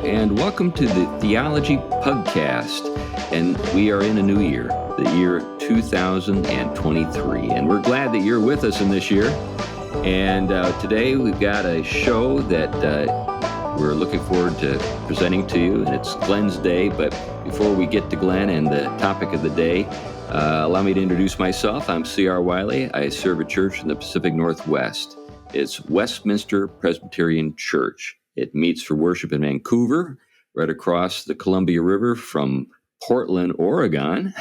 and welcome to the Theology Pugcast. And we are in a new year, the year 2023. And we're glad that you're with us in this year. And today we've got a show that we're looking forward to presenting to you. And it's Glenn's Day. But before we get to Glenn and the topic of the day, allow me to introduce myself. I'm C.R. Wiley. I serve a church in the Pacific Northwest. It's Westminster Presbyterian Church. It meets for worship in Vancouver, right across the Columbia River from Portland, Oregon.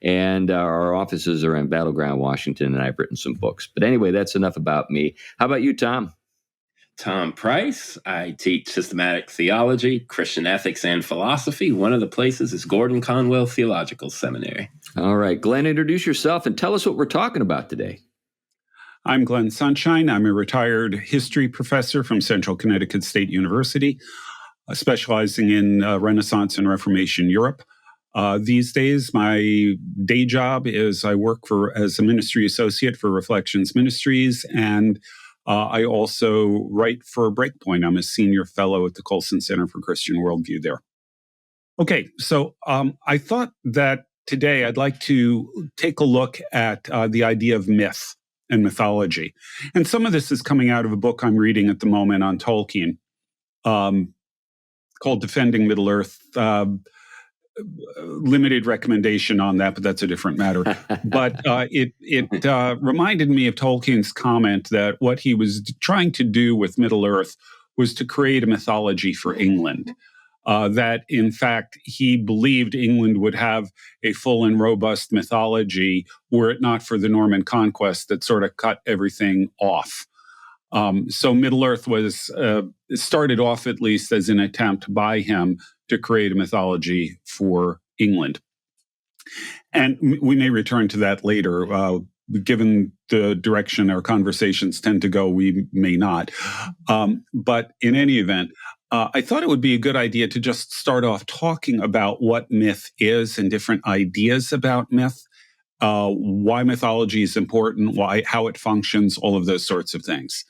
And our offices are in Battleground, Washington, and I've written some books. But anyway, that's enough about me. How about you, Tom? Tom Price. I teach systematic theology, Christian ethics, and philosophy. One of the places is Gordon Conwell Theological Seminary. All right, Glenn, introduce yourself and tell us what we're talking about today. I'm Glenn Sunshine. I'm a retired history professor from Central Connecticut State University, specializing in Renaissance and Reformation Europe. These days, my day job is I work as a ministry associate for Reflections Ministries, and I also write for Breakpoint. I'm a senior fellow at the Colson Center for Christian Worldview there. Okay, so I thought that today I'd like to take a look at the idea of myth and mythology. And some of this is coming out of a book I'm reading at the moment on Tolkien called Defending Middle-earth. Limited recommendation on that, but that's a different matter. But it reminded me of Tolkien's comment that what he was trying to do with Middle-earth was to create a mythology for England. That, in fact, he believed England would have a full and robust mythology were it not for the Norman conquest that sort of cut everything off. So Middle-earth was started off, at least, as an attempt by him to create a mythology for England. And we may return to that later. Given the direction our conversations tend to go, we may not. But in any event, I thought it would be a good idea to just start off talking about what myth is and different ideas about myth, why mythology is important, how it functions, all of those sorts of things.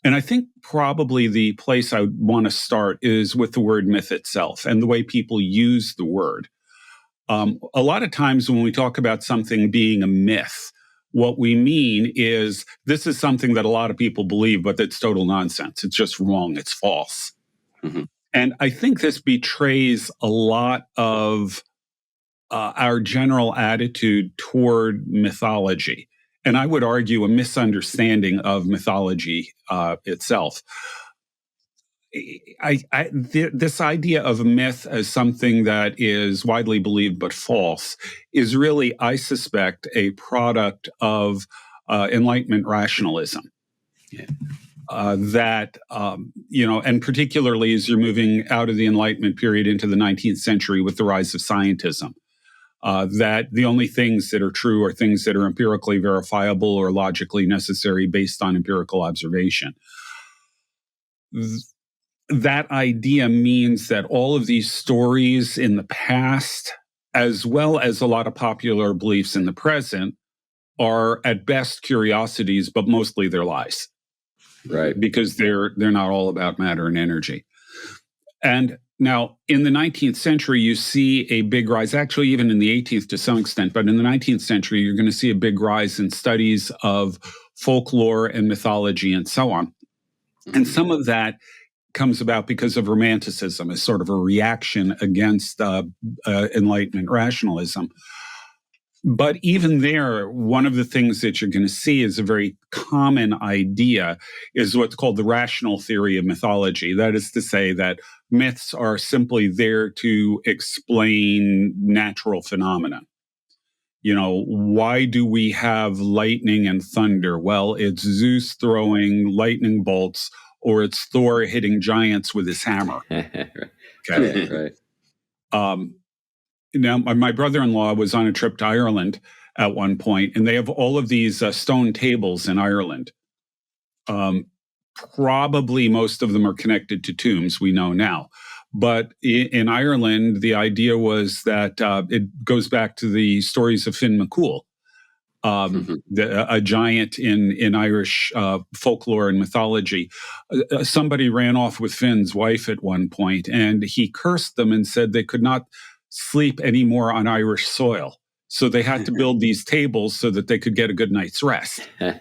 And I think probably the place I want to start is with the word myth itself and the way people use the word. A lot of times when we talk about something being a myth, what we mean is this is something that a lot of people believe, but it's total nonsense. It's just wrong. It's false. Mm-hmm. And I think this betrays a lot of our general attitude toward mythology. And I would argue a misunderstanding of mythology itself. This idea of myth as something that is widely believed but false is really, I suspect, a product of Enlightenment rationalism. Yeah. And particularly as you're moving out of the Enlightenment period into the 19th century with the rise of scientism, that the only things that are true are things that are empirically verifiable or logically necessary based on empirical observation. That idea means that all of these stories in the past, as well as a lot of popular beliefs in the present, are at best curiosities, but mostly they're lies. Right, because they're not all about matter and energy. And now, in the 19th century, you see a big rise, actually even in the 18th to some extent, but in the 19th century, you're going to see a big rise in studies of folklore and mythology and so on. Mm-hmm. And some of that comes about because of Romanticism as sort of a reaction against Enlightenment rationalism. But even there, one of the things that you're going to see is a very common idea is what's called the rational theory of mythology. That is to say that myths are simply there to explain natural phenomena. You know, why do we have lightning and thunder? Well, it's Zeus throwing lightning bolts, or it's Thor hitting giants with his hammer. Okay, right. Now, my brother-in-law was on a trip to Ireland at one point, and they have all of these stone tables in Ireland. Probably most of them are connected to tombs, we know now. But in Ireland, the idea was that it goes back to the stories of Finn McCool, a giant in Irish folklore and mythology. Somebody ran off with Finn's wife at one point, and he cursed them and said they could not sleep anymore on Irish soil. So they had to build these tables so that they could get a good night's rest. Now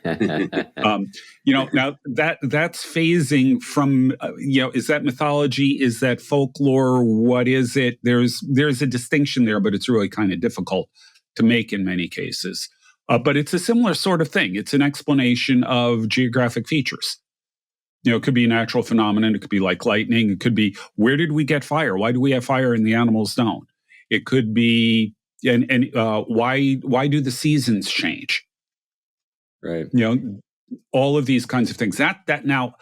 that's phasing from, is that mythology? Is that folklore? What is it? There's a distinction there, but it's really kind of difficult to make in many cases. But it's a similar sort of thing. It's an explanation of geographic features. It could be a natural phenomenon. It could be like lightning. It could be, where did we get fire? Why do we have fire and the animals don't? It could be, and why do the seasons change? Right. All of these kinds of things. That now,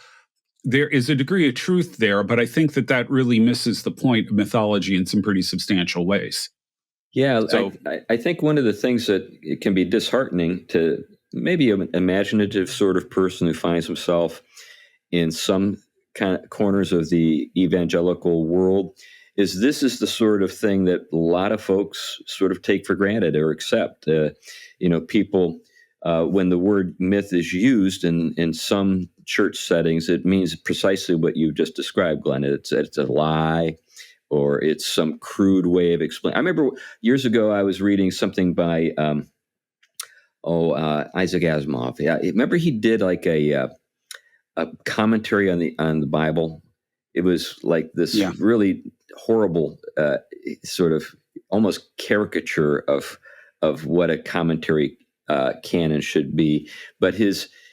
there is a degree of truth there, but I think that really misses the point of mythology in some pretty substantial ways. Yeah, so, I think one of the things that it can be disheartening to maybe an imaginative sort of person who finds himself in some kind of corners of the evangelical world is this is the sort of thing that a lot of folks sort of take for granted or accept. People, when the word myth is used in some church settings, it means precisely what you just described, Glenn. It's a lie, or it's some crude way of explaining. I remember years ago I was reading something by Isaac Asimov. Yeah, remember he did like a commentary on the Bible. It was like this really horrible sort of almost caricature of what a commentary can and should be. But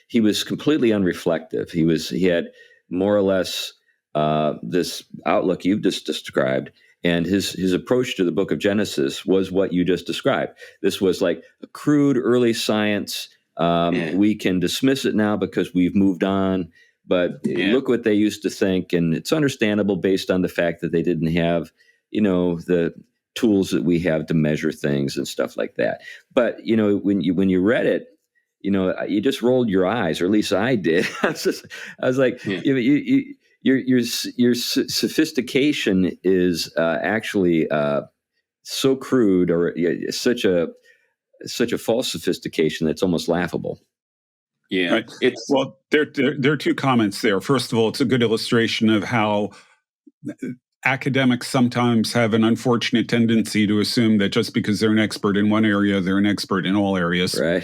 he was completely unreflective. He had more or less this outlook you've just described, and his approach to the book of Genesis was what you just described. This was like a crude early science. We can dismiss it now because we've moved on. But look what they used to think, and it's understandable based on the fact that they didn't have, the tools that we have to measure things and stuff like that. But when you read it, you just rolled your eyes, or at least I did. I was like, your sophistication is actually so crude, or such a false sophistication that's almost laughable. Yeah. Right. There are two comments there. First of all, it's a good illustration of how academics sometimes have an unfortunate tendency to assume that just because they're an expert in one area, they're an expert in all areas. Right.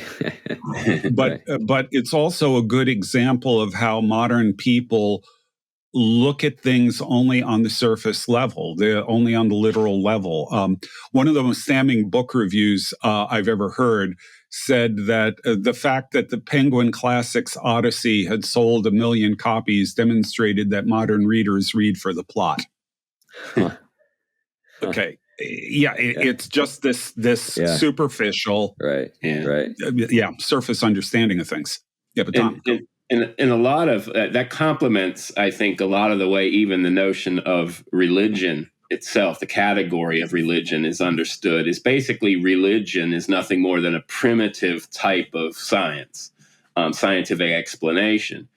But it's also a good example of how modern people look at things only on the surface level. They're only on the literal level. One of the most damning book reviews I've ever heard said that the fact that the Penguin Classics Odyssey had sold 1 million copies demonstrated that modern readers read for the plot. Huh. Okay. It's just this superficial, right, surface understanding of things. Yeah, but Tom. And a lot of that complements, I think, a lot of the way even the notion of religion itself, the category of religion is understood, is basically religion is nothing more than a primitive type of science, scientific explanation.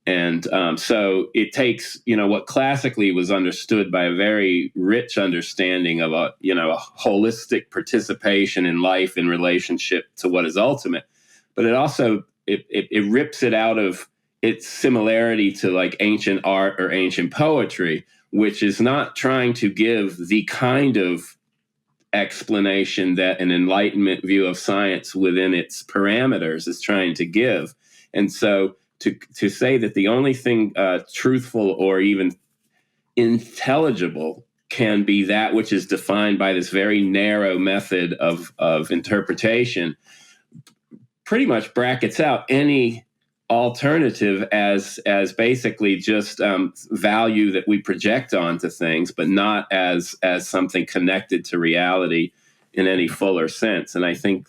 And so it takes, what classically was understood by a very rich understanding of a holistic participation in life in relationship to what is ultimate. But it also, it rips it out of its similarity to like ancient art or ancient poetry, which is not trying to give the kind of explanation that an Enlightenment view of science within its parameters is trying to give. And so to say that the only thing truthful or even intelligible can be that which is defined by this very narrow method of interpretation pretty much brackets out any alternative as basically just value that we project onto things, but not as something connected to reality in any fuller sense. And I think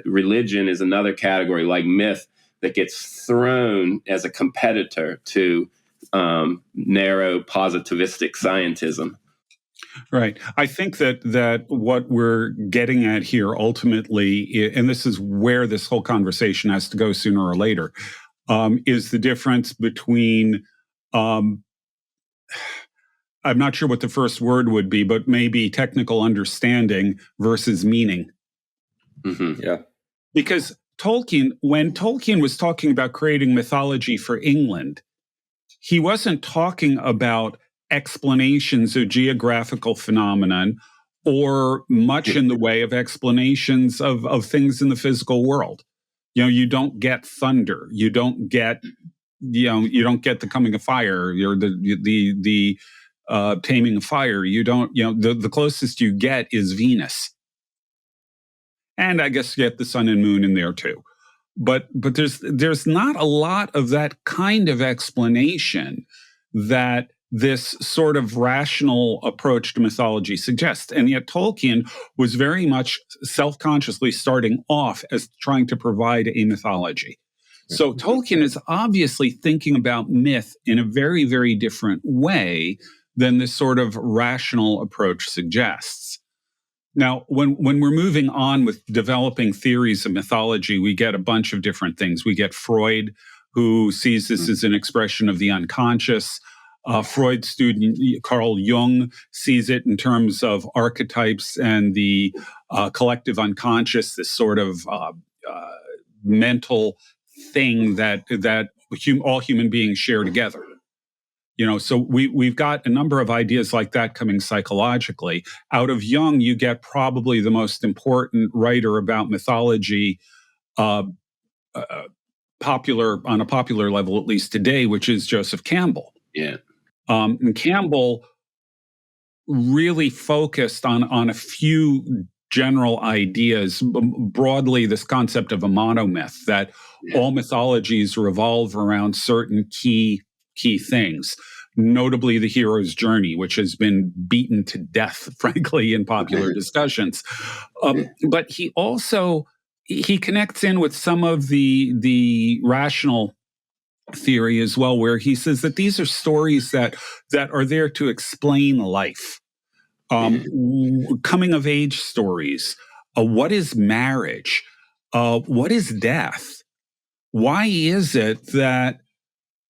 religion is another category like myth that gets thrown as a competitor to narrow positivistic scientism. Right. I think that what we're getting at here ultimately, and this is where this whole conversation has to go sooner or later, is the difference between, I'm not sure what the first word would be, but maybe technical understanding versus meaning. Mm-hmm. Yeah. Because when Tolkien was talking about creating mythology for England, he wasn't talking about explanations of geographical phenomenon or much in the way of explanations of things in the physical world. You don't get thunder. You don't get the coming of fire or the taming of fire. You don't, the closest you get is Venus. And I guess you get the sun and moon in there too. But there's not a lot of that kind of explanation that this sort of rational approach to mythology suggests. And yet Tolkien was very much self-consciously starting off as trying to provide a mythology. So Tolkien is obviously thinking about myth in a very, very different way than this sort of rational approach suggests. Now, when we're moving on with developing theories of mythology, we get a bunch of different things. We get Freud, who sees this as an expression of the unconscious. Freud's student, Carl Jung, sees it in terms of archetypes and the collective unconscious, this sort of mental thing that all human beings share together. So we've got a number of ideas like that coming psychologically. Out of Jung, you get probably the most important writer about mythology, popular on a popular level, at least today, which is Joseph Campbell. Yeah. And Campbell really focused on a few general ideas, broadly this concept of a monomyth, that all mythologies revolve around certain key things, notably the hero's journey, which has been beaten to death, frankly, in popular discussions. But he connects in with some of the rational theory as well, where he says that these are stories that are there to explain life. Coming of age stories. What is marriage? What is death? Why is it that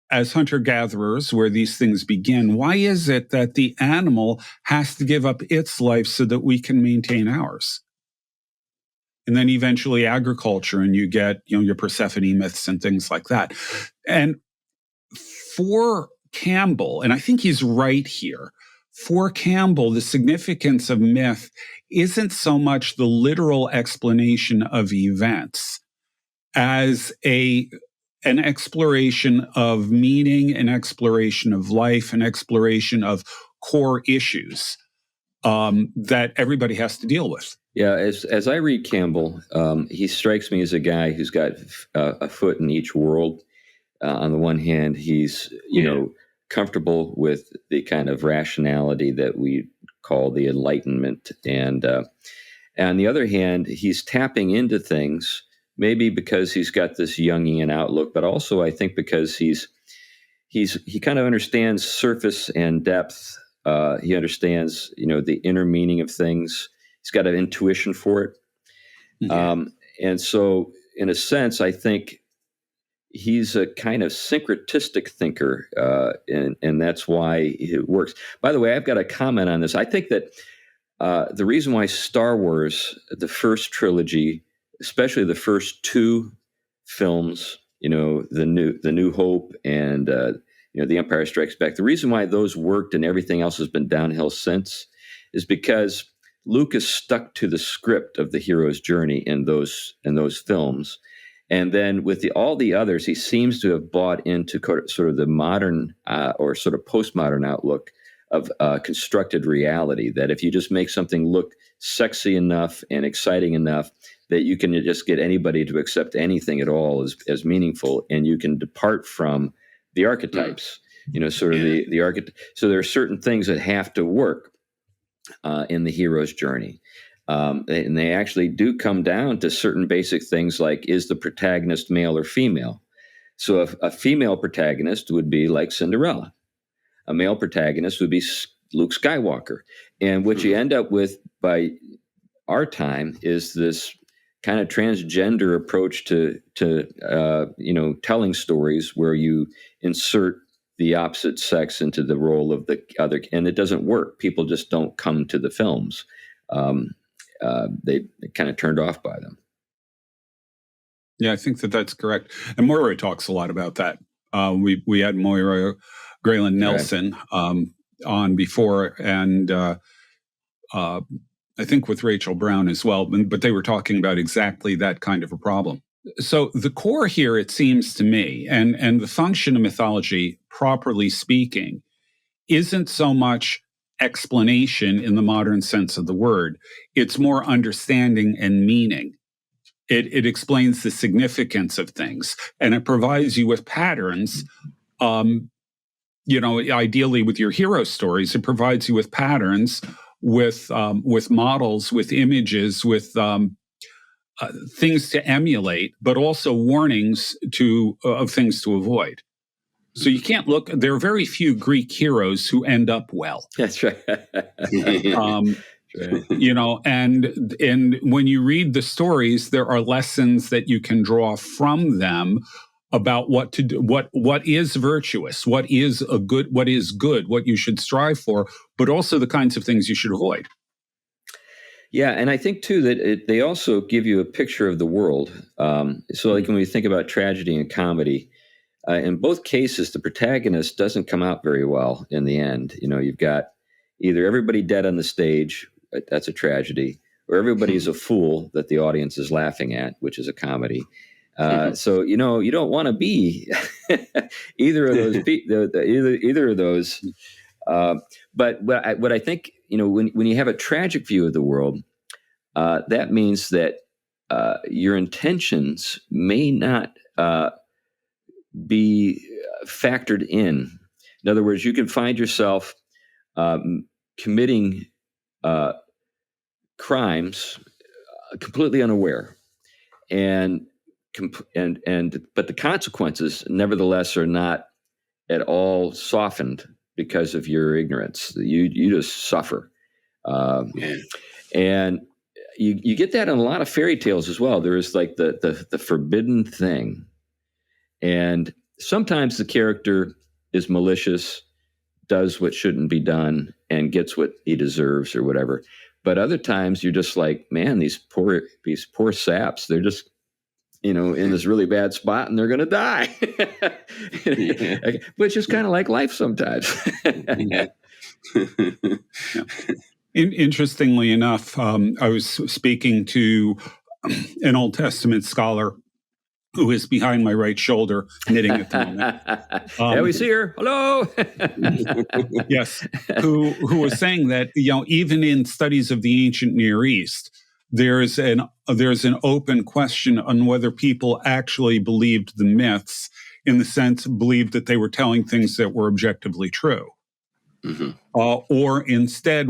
as hunter-gatherers, where these things begin, why is it that the animal has to give up its life so that we can maintain ours? And then eventually agriculture, and you get your Persephone myths and things like that. And for Campbell, and I think he's right here, for Campbell, the significance of myth isn't so much the literal explanation of events as an exploration of meaning, an exploration of life, an exploration of core issues that everybody has to deal with. Yeah, as I read Campbell, he strikes me as a guy who's got a foot in each world. On the one hand, he's comfortable with the kind of rationality that we call the Enlightenment, and on the other hand, he's tapping into things. Maybe because he's got this Jungian outlook, but also I think because he kind of understands surface and depth. He understands, the inner meaning of things. He's got an intuition for it. Yeah. And so in a sense, I think he's a kind of syncretistic thinker, and that's why it works. By the way, I've got a comment on this. I think that the reason why Star Wars, the first trilogy, especially the first two films, the New Hope and The Empire Strikes Back, the reason why those worked and everything else has been downhill since is because Lucas stuck to the script of the hero's journey in those films. And then with all the others, he seems to have bought into sort of the modern or sort of postmodern outlook of constructed reality, that if you just make something look sexy enough and exciting enough, that you can just get anybody to accept anything at all as meaningful, and you can depart from the archetypes, sort of the archetype. So there are certain things that have to work in the hero's journey. And they actually do come down to certain basic things like, is the protagonist male or female? So a female protagonist would be like Cinderella. A male protagonist would be Luke Skywalker. And what you end up with by our time is this kind of transgender approach to telling stories where you insert the opposite sex into the role of the other, and it doesn't work. People just don't come to the films. They kind of turned off by them. Yeah, I think that's correct. And Moira talks a lot about that. We had Moira Grayland Nelson on before, and I think with Rachel Brown as well, but they were talking about exactly that kind of a problem. So the core here, it seems to me, and the function of mythology, properly speaking, isn't so much explanation in the modern sense of the word. It's more understanding and meaning. It explains the significance of things, and it provides you with patterns. Ideally with your hero stories, it provides you with patterns, with models, with images, with things to emulate, but also warnings of things to avoid. So you can't look. There are very few Greek heroes who end up well. That's right. And when you read the stories, there are lessons that you can draw from them about what to do, what is virtuous, what is good, what you should strive for, but also the kinds of things you should avoid. Yeah, and I think too that they also give you a picture of the world. So, like when we think about tragedy and comedy, in both cases, the protagonist doesn't come out very well in the end. You've got either everybody dead on the stage, that's a tragedy, or everybody's a fool that the audience is laughing at, which is a comedy. So you don't want to be either of those. Either of those. But what I think, when you have a tragic view of the world, that means that your intentions may not be factored in. In other words, you can find yourself committing crimes completely unaware, but the consequences, nevertheless, are not at all softened because of your ignorance. You just suffer, and you get that in a lot of fairy tales as well. There is like the forbidden thing. And sometimes the character is malicious, does what shouldn't be done, and gets what he deserves or whatever. But other times you're just like, man, these poor saps, they're just, in this really bad spot and they're going to die, which is kind of like life sometimes. Interestingly enough, I was speaking to an Old Testament scholar who is behind my right shoulder, knitting at the moment. Yeah, we see her. Hello. Yes, who was saying that even in studies of the ancient Near East, there's an open question on whether people actually believed the myths, in the sense believed that they were telling things that were objectively true. Mm-hmm. Or instead,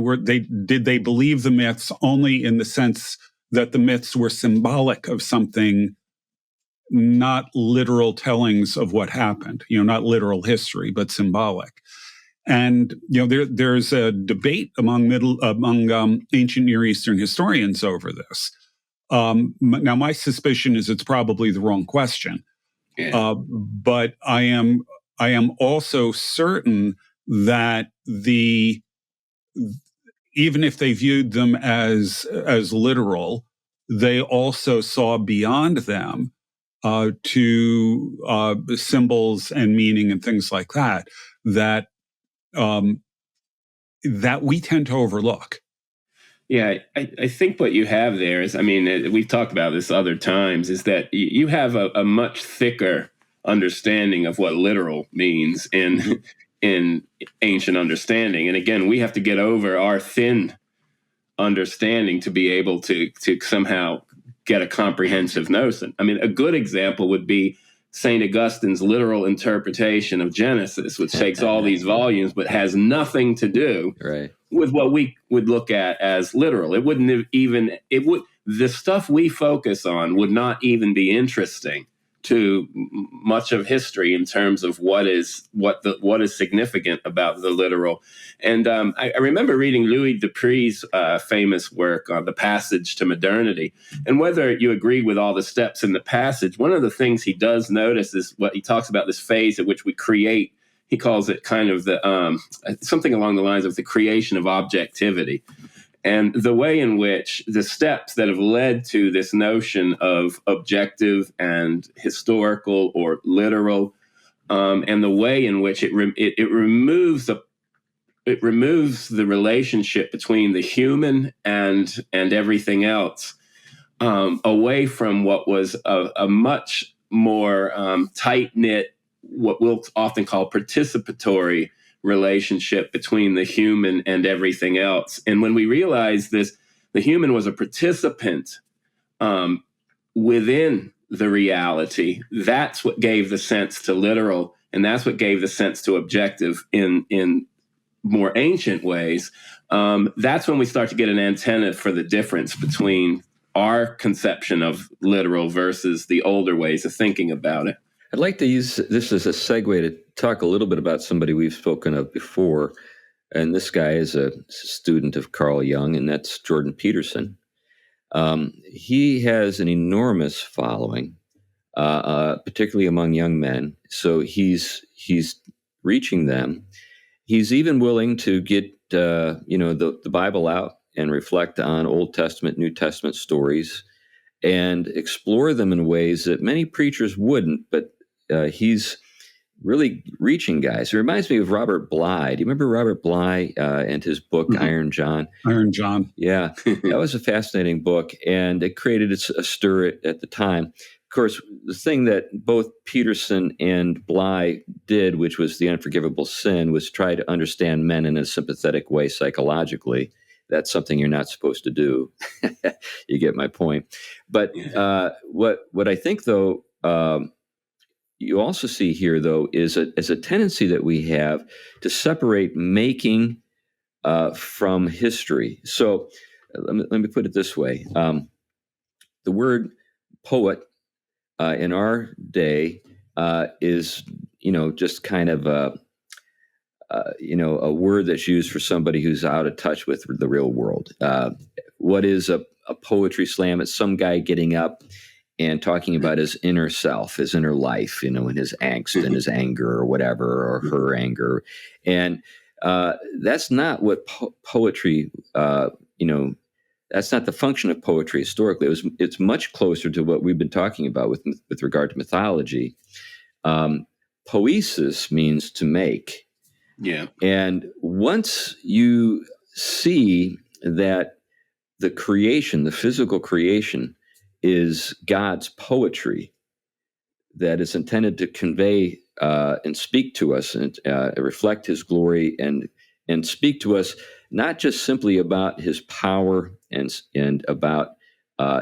did they believe the myths only in the sense that the myths were symbolic of something, not literal tellings of what happened, not literal history, but symbolic. And there's a debate among ancient Near Eastern historians over this. Now, my suspicion is it's probably the wrong question, but I am also certain that even if they viewed them as literal, they also saw beyond them to symbols and meaning and things like that we tend to overlook. Yeah, I think what you have there is, we've talked about this other times, is that you have a much thicker understanding of what literal means in ancient understanding. And again, we have to get over our thin understanding to be able to somehow get a comprehensive notion. A good example would be St. Augustine's literal interpretation of Genesis, which takes all these volumes but has nothing to do with what we would look at as literal. It wouldn't have the stuff we focus on would not even be interesting to much of history in terms of what is significant about the literal. And I remember reading Louis Dupuis' famous work on The Passage to Modernity. And whether you agree with all the steps in the passage, one of the things he does notice is what he talks about, this phase at which we create. He calls it kind of the something along the lines of the creation of objectivity. And the way in which the steps that have led to this notion of objective and historical or literal, and the way in which it removes the relationship between the human and everything else, away from what was a much more tight-knit, what we'll often call participatory relationship between the human and everything else. And when we realized this, the human was a participant within the reality, that's what gave the sense to literal, and that's what gave the sense to objective in more ancient ways. That's when we start to get an antenna for the difference between our conception of literal versus the older ways of thinking about it. I'd like to use this as a segue to talk a little bit about somebody we've spoken of before. And this guy is a student of Carl Jung, and that's Jordan Peterson. He has an enormous following, particularly among young men. So he's reaching them. He's even willing to get the Bible out and reflect on Old Testament, New Testament stories and explore them in ways that many preachers wouldn't. But he's really reaching guys. It reminds me of Robert Bly. Do you remember Robert Bly and his book, Mm-hmm. Iron John? Iron John. Yeah, that was a fascinating book, and it created a stir at the time. Of course, the thing that both Peterson and Bly did, which was the unforgivable sin, was try to understand men in a sympathetic way psychologically. That's something you're not supposed to do. You get my point. But what I think, though, you also see here, though, is a tendency that we have to separate making from history. So let me put it this way. The word poet in our day is, just kind of a word that's used for somebody who's out of touch with the real world. What is a poetry slam? It's some guy getting up and talking about his inner self, his inner life, and his angst and his anger or whatever, or her anger. And that's not what poetry, that's not the function of poetry historically. It's much closer to what we've been talking about with regard to mythology. Poiesis means to make. Yeah. And once you see that the creation, the physical creation, is God's poetry that is intended to convey and speak to us and reflect his glory and speak to us not just simply about his power and about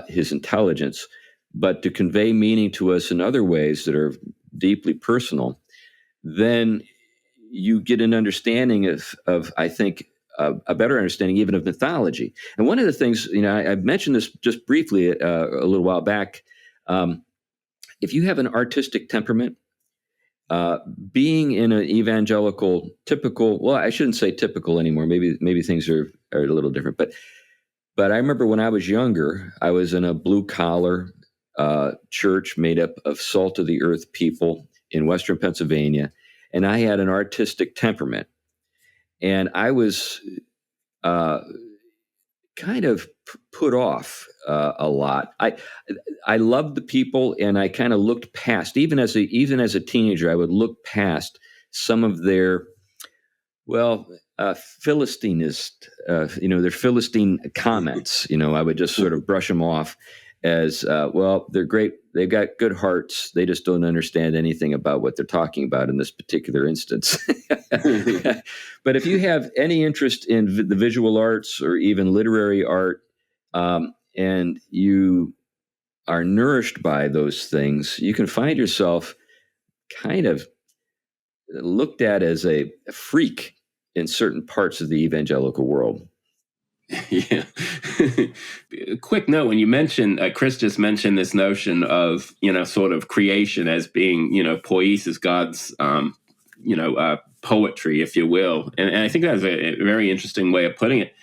his intelligence, but to convey meaning to us in other ways that are deeply personal, then you get an understanding of I think, a better understanding even of mythology. And one of the things, I mentioned this just briefly a little while back. If you have an artistic temperament, being in an evangelical, typical, well, I shouldn't say typical anymore. Maybe things are a little different. But I remember when I was younger, I was in a blue collar church made up of salt of the earth people in Western Pennsylvania, and I had an artistic temperament. And I was kind of put off a lot. I loved the people, and I kind of looked past. Even as a teenager, I would look past some of their Philistineist, their Philistine comments. I would just sort of brush them off as they're great. They've got good hearts. They just don't understand anything about what they're talking about in this particular instance. But if you have any interest in the visual arts or even literary art, and you are nourished by those things, you can find yourself kind of looked at as a freak in certain parts of the evangelical world. Yeah. Quick note, when you mentioned, Chris just mentioned this notion of, sort of creation as being, poiesis, God's, poetry, if you will. And I think that's a very interesting way of putting it.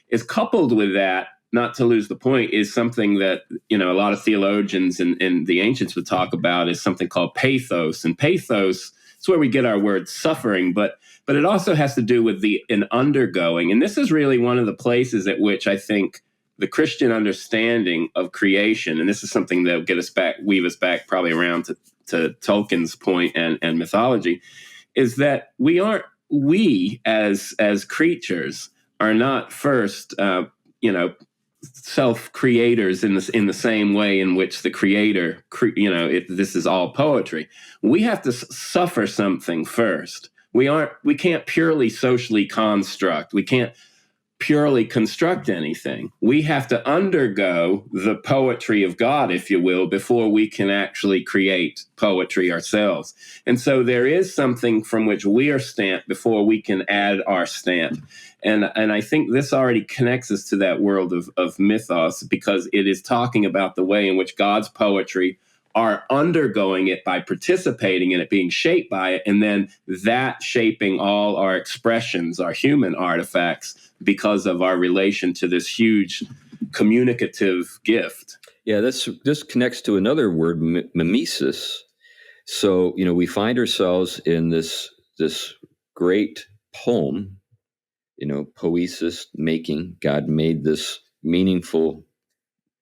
Is coupled with that, not to lose the point, is something that, a lot of theologians and the ancients would talk about, is something called pathos. And pathos it's where we get our word suffering, but it also has to do with an undergoing. And this is really one of the places at which I think the Christian understanding of creation, and this is something that will weave us back probably around to Tolkien's point and mythology, is that we as creatures are not first, self-creators in the same way in which the creator, this is all poetry. We have to suffer something first. We can't purely socially construct. We can't purely construct anything. We have to undergo the poetry of God, if you will, before we can actually create poetry ourselves. And so there is something from which we are stamped before we can add our stamp. And I think this already connects us to that world of mythos, because it is talking about the way in which God's poetry are undergoing it by participating in it, being shaped by it, and then that shaping all our expressions, our human artifacts, because of our relation to this huge communicative gift. Yeah, this connects to another word, mimesis. So, we find ourselves in this great poem, poesis, making. God made this meaningful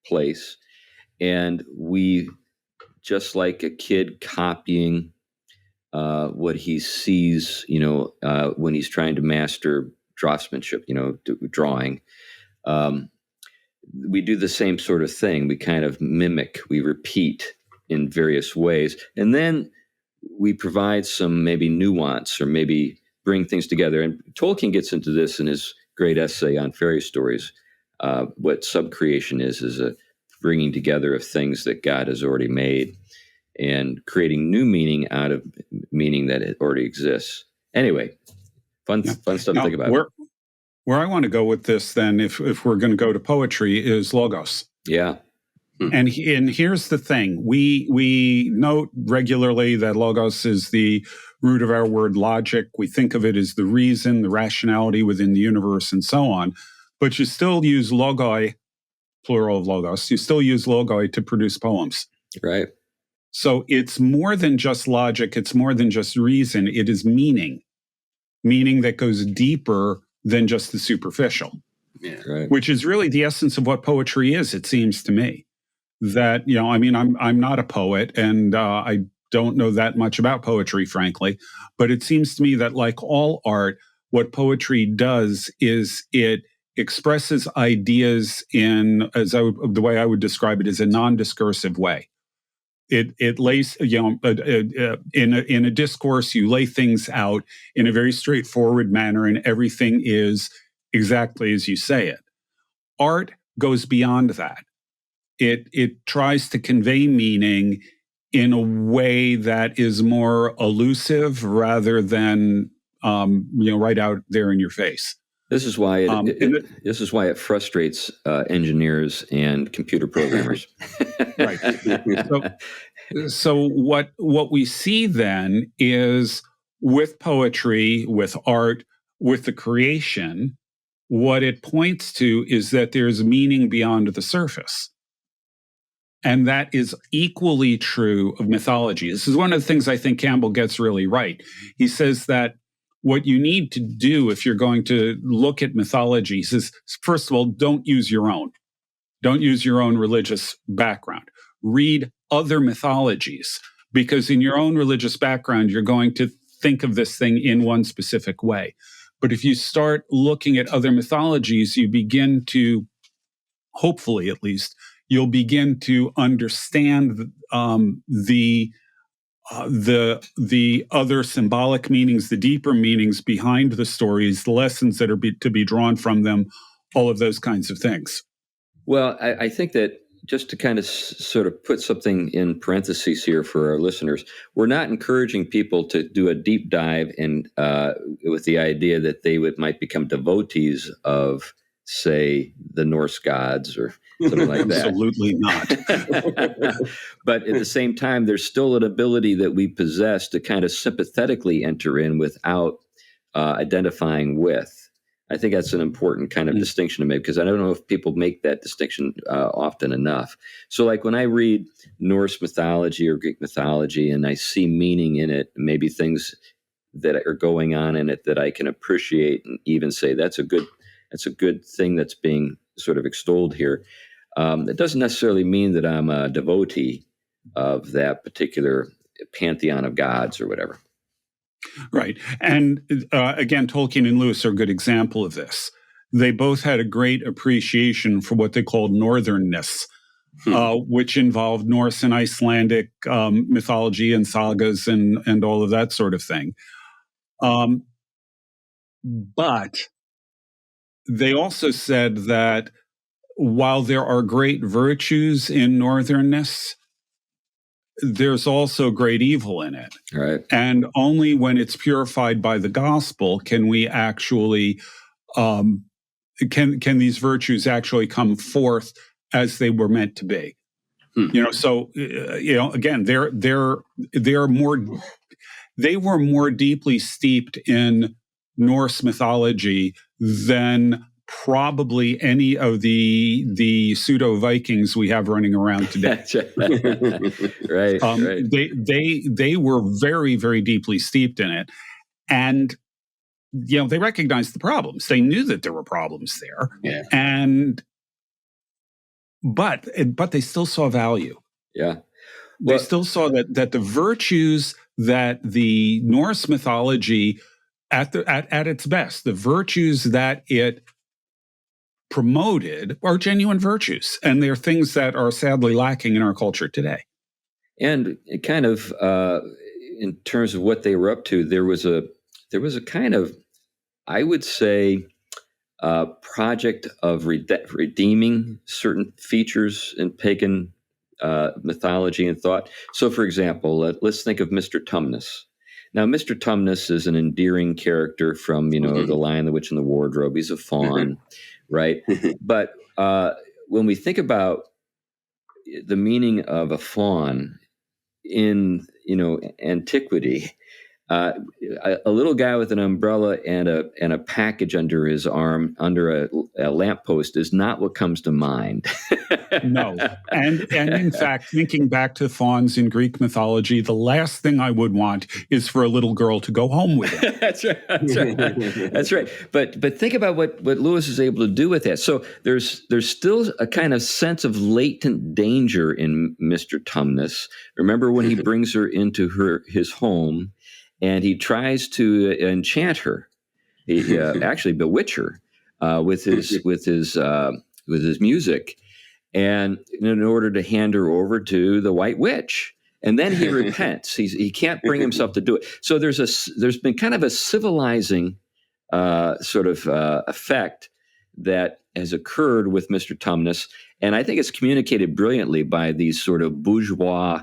place, and we, just like a kid copying what he sees, when he's trying to master draftsmanship, drawing. We do the same sort of thing. We kind of mimic, we repeat in various ways. And then we provide some maybe nuance or maybe bring things together. And Tolkien gets into this in his great essay on fairy stories. What subcreation is a bringing together of things that God has already made and creating new meaning out of meaning that it already exists. Anyway, fun stuff to think about. Where I want to go with this, then, if we're going to go to poetry, is logos. Yeah. And here's the thing. We note regularly that logos is the root of our word logic. We think of it as the reason, the rationality within the universe, and so on. But you still use logoi, plural of logos, you still use logoi to produce poems. Right. So it's more than just logic. It's more than just reason. It is meaning that goes deeper than just the superficial, right. Which is really the essence of what poetry is, it seems to me. That, I'm not a poet, and I don't know that much about poetry, frankly, but it seems to me that, like all art, what poetry does is it expresses ideas in, the way I would describe it, is a non-discursive way. It lays, in a discourse, you lay things out in a very straightforward manner, and everything is exactly as you say it. Art goes beyond that. It tries to convey meaning in a way that is more elusive rather than right out there in your face. This is why it frustrates engineers and computer programmers. Right. So what we see then is, with poetry, with art, with the creation, what it points to is that there's meaning beyond the surface. And that is equally true of mythology. This is one of the things I think Campbell gets really right. He says that what you need to do if you're going to look at mythology, he says, first of all, don't use your own. Don't use your own religious background. Read other mythologies, because in your own religious background, you're going to think of this thing in one specific way. But if you start looking at other mythologies, you begin to, hopefully at least, you'll begin to understand the other symbolic meanings, the deeper meanings behind the stories, the lessons that are to be drawn from them, all of those kinds of things. Well, I think that just to kind of sort of put something in parentheses here for our listeners, we're not encouraging people to do a deep dive in with the idea that they might become devotees of, say, the Norse gods or something like that. Absolutely not. But at the same time, there's still an ability that we possess to kind of sympathetically enter in without identifying with. I think that's an important kind of distinction to make, because I don't know if people make that distinction often enough. So like when I read Norse mythology or Greek mythology and I see meaning in it, maybe things that are going on in it that I can appreciate and even say that's a good thing that's being sort of extolled here. It doesn't necessarily mean that I'm a devotee of that particular pantheon of gods or whatever. Right. And again, Tolkien and Lewis are a good example of this. They both had a great appreciation for what they called northernness, which involved Norse and Icelandic mythology and sagas and all of that sort of thing. But they also said that while there are great virtues in northernness, there's also great evil in it. Right. And only when it's purified by the gospel can we actually, can these virtues actually come forth as they were meant to be. So, again, they were more deeply steeped in Norse mythology than probably any of the pseudo Vikings we have running around today. Right. Right. They were very, very deeply steeped in it, and they recognized the problems. They knew that there were problems there, but they still saw value. Yeah, they still saw that the virtues that the Norse mythology at its best, the virtues that it promoted are genuine virtues, and they're things that are sadly lacking in our culture today. And it kind of, in terms of what they were up to, there was a kind of, I would say, project of redeeming certain features in pagan mythology and thought. So, for example, let's think of Mr. Tumnus. Now, Mr. Tumnus is an endearing character from, The Lion, the Witch, and the Wardrobe. He's a faun, right? But when we think about the meaning of a faun in, antiquity, a little guy with an umbrella and a package under his arm, under a lamppost, is not what comes to mind. No, and in fact, thinking back to fauns in Greek mythology, the last thing I would want is for a little girl to go home with him. That's right. That's right. But think about what Lewis is able to do with that. So there's still a kind of sense of latent danger in Mr. Tumnus. Remember when he brings her into his home, and he tries to enchant her, he actually bewitch her with his music, and in order to hand her over to the White Witch. And then he repents. He can't bring himself to do it. So there's been kind of a civilizing sort of effect that has occurred with Mr. Tumnus, and I think it's communicated brilliantly by these sort of bourgeois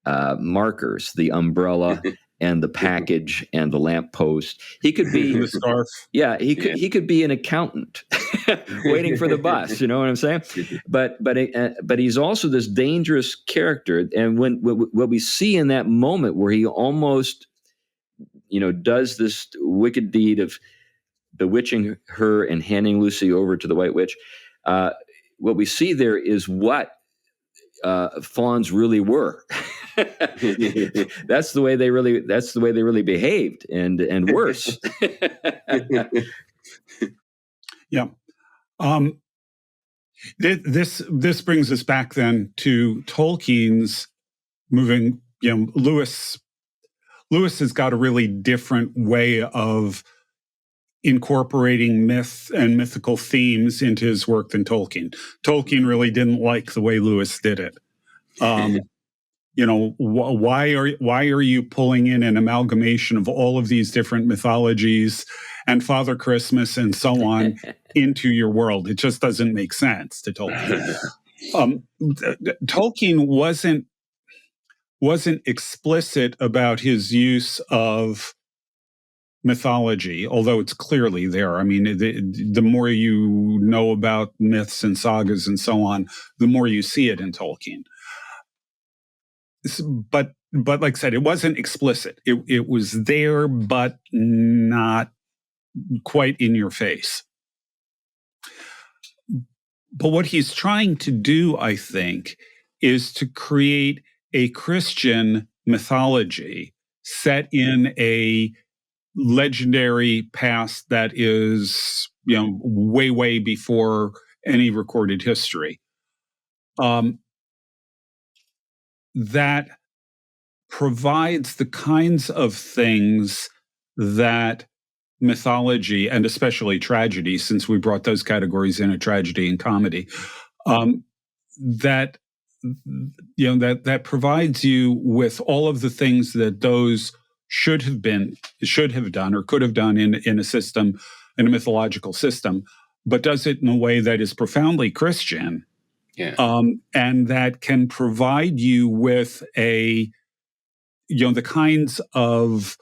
markers: the umbrella and the package and the lamppost. He could be the scarf. Yeah, he could be an accountant waiting for the bus. You know what I'm saying? But he's also this dangerous character. And what we see in that moment where he almost, does this wicked deed of bewitching her and handing Lucy over to the White Witch, what we see there is what fauns really were. That's the way they really behaved, and worse. Yeah. This brings us back then to Tolkien's moving. Lewis has got a really different way of incorporating myth and mythical themes into his work than Tolkien. Tolkien really didn't like the way Lewis did it. Why are you pulling in an amalgamation of all of these different mythologies and Father Christmas and so on into your world? It just doesn't make sense to Tolkien. Tolkien wasn't explicit about his use of mythology, although it's clearly there. I mean, the more you know about myths and sagas and so on, the more you see it in Tolkien. But like I said, it wasn't explicit. It was there, but not quite in your face. But what he's trying to do, I think, is to create a Christian mythology set in a legendary past that is, way, way before any recorded history. That provides the kinds of things that mythology, and especially tragedy, since we brought those categories in, a tragedy and comedy, that provides you with all of the things that those should have done, or could have done in a system, in a mythological system, but does it in a way that is profoundly Christian. Yeah. And that can provide you with the kinds of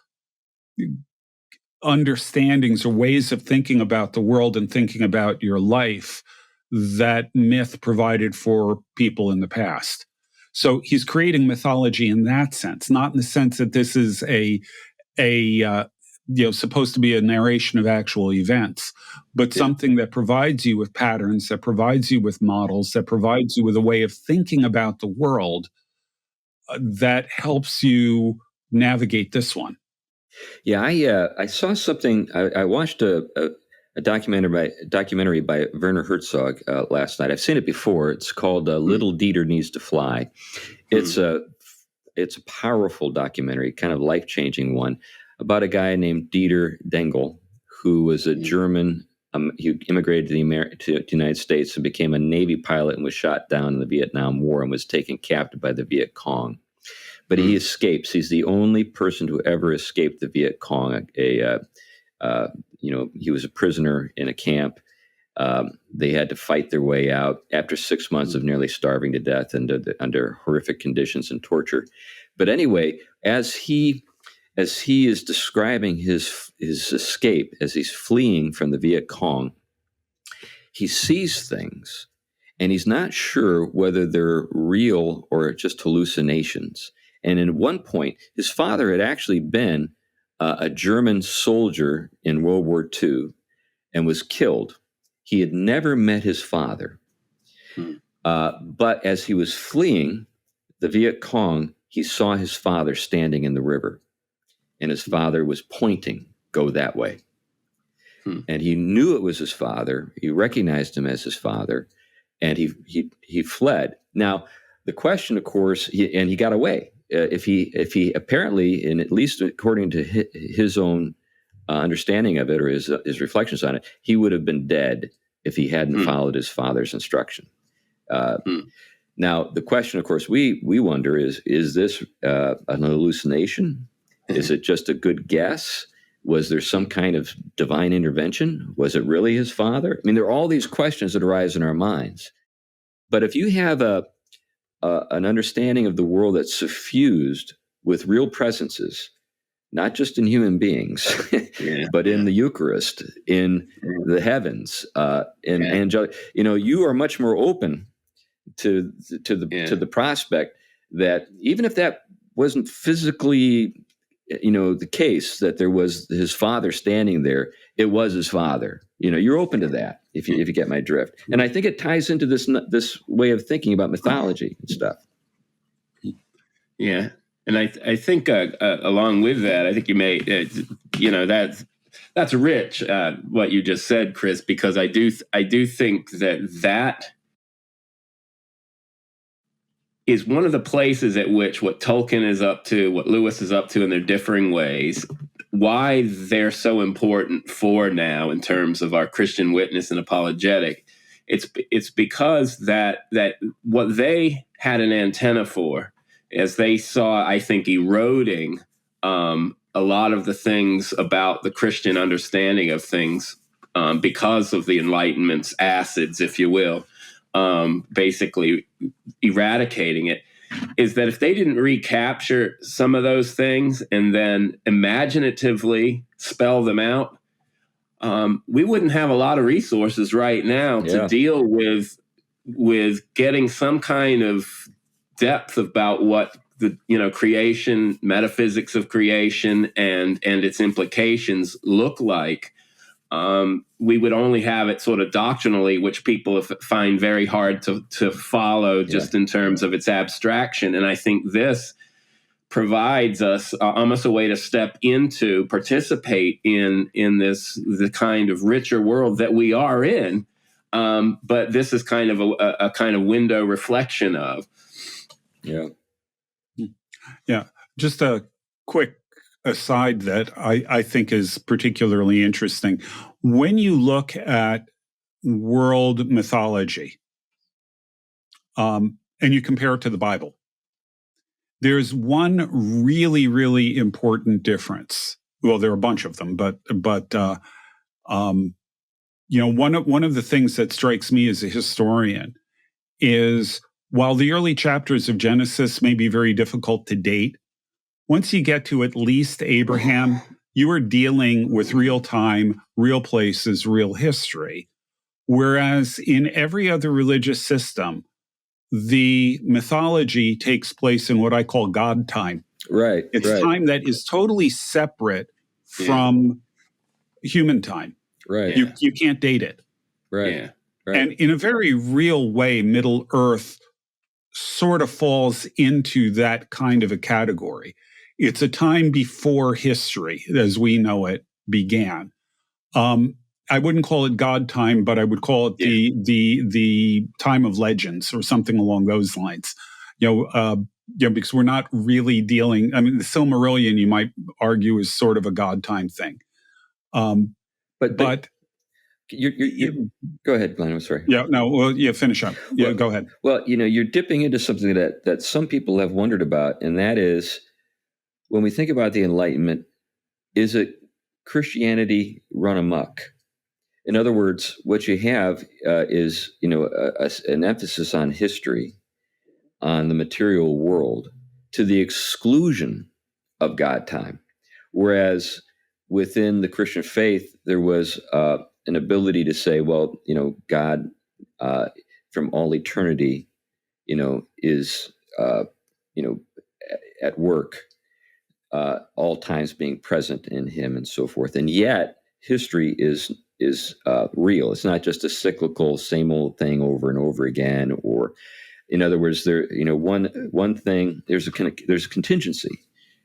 understandings or ways of thinking about the world and thinking about your life that myth provided for people in the past. So he's creating mythology in that sense, not in the sense that this is supposed to be a narration of actual events, but something that provides you with patterns, that provides you with models, that provides you with a way of thinking about the world that helps you navigate this one. Yeah, I saw something. I watched a documentary by Werner Herzog last night. I've seen it before. It's called "Little Dieter Needs to Fly." It's a powerful documentary, kind of life-changing one, about a guy named Dieter Dengel, who was a German. He immigrated to the United States and became a Navy pilot and was shot down in the Vietnam War and was taken captive by the Viet Cong. But he escapes. He's the only person who ever escaped the Viet Cong. He was a prisoner in a camp. They had to fight their way out after 6 months of nearly starving to death under horrific conditions and torture. But anyway, as he is describing his escape, as he's fleeing from the Viet Cong, he sees things, and he's not sure whether they're real or just hallucinations. And at one point, his father had actually been a German soldier in World War II and was killed. He had never met his father. But as he was fleeing the Viet Cong, he saw his father standing in the river. And his father was pointing, "Go that way." And he knew it was his father. He recognized him as his father. And he fled. Now, the question, of course, he got away. If he apparently, and at least according to his own understanding of it, or his reflections on it, he would have been dead if he hadn't followed his father's instruction. Now, the question, of course, we wonder is this an hallucination? Is it just a good guess? Was there some kind of divine intervention? Was it really his father? I mean, there are all these questions that arise in our minds. But if you have an understanding of the world that's suffused with real presences, not just in human beings, but in the Eucharist, in the heavens, in angelic, you are much more open to the prospect that even if that wasn't physically, the case, that there was his father standing there, it was his father. You're open to that if you get my drift. And I think it ties into this way of thinking about mythology and stuff. Yeah. And I think along with that, I think you may, that's rich, what you just said, Chris, because I do think that is one of the places at which what Tolkien is up to, what Lewis is up to in their differing ways, why they're so important for now in terms of our Christian witness and apologetic. It's because that what they had an antenna for, as they saw, I think, eroding a lot of the things about the Christian understanding of things because of the Enlightenment's acids, if you will, basically eradicating it, is that if they didn't recapture some of those things and then imaginatively spell them out, we wouldn't have a lot of resources right now to deal with getting some kind of depth about what the creation, metaphysics of creation, and its implications look like. we would only have it sort of doctrinally, which people find very hard to follow just in terms of its abstraction. And I think this provides us almost a way to step into, participate in the kind of richer world that we are in. But this is kind of a kind of window reflection of. Yeah. Yeah. Just a quick aside that I think is particularly interesting. When you look at world mythology, and you compare it to the Bible, there's one really, really important difference. Well, there are a bunch of them, but one of the things that strikes me as a historian is, while the early chapters of Genesis may be very difficult to date, once you get to at least Abraham, you are dealing with real time, real places, real history. Whereas in every other religious system, the mythology takes place in what I call God time. Right. It's time that is totally separate from human time. Right. You can't date it. Right. Yeah. Right. And in a very real way, Middle Earth sort of falls into that kind of a category. It's a time before history, as we know it, began. I wouldn't call it God time, but I would call it the time of legends or something along those lines. Because we're not really dealing. I mean, the Silmarillion, you might argue, is sort of a God time thing. But you go ahead, Glenn. I'm sorry. Yeah, no. Well, finish up. Yeah, go ahead. Well, you're dipping into something that some people have wondered about, and that is, when we think about the Enlightenment, is it Christianity run amok? In other words, what you have is, an emphasis on history, on the material world, to the exclusion of God time. Whereas within the Christian faith, there was an ability to say, well, God from all eternity, is, at work, all times being present in him and so forth. And yet history is real. It's not just a cyclical, same old thing over and over again. Or, in other words, one thing, there's contingency.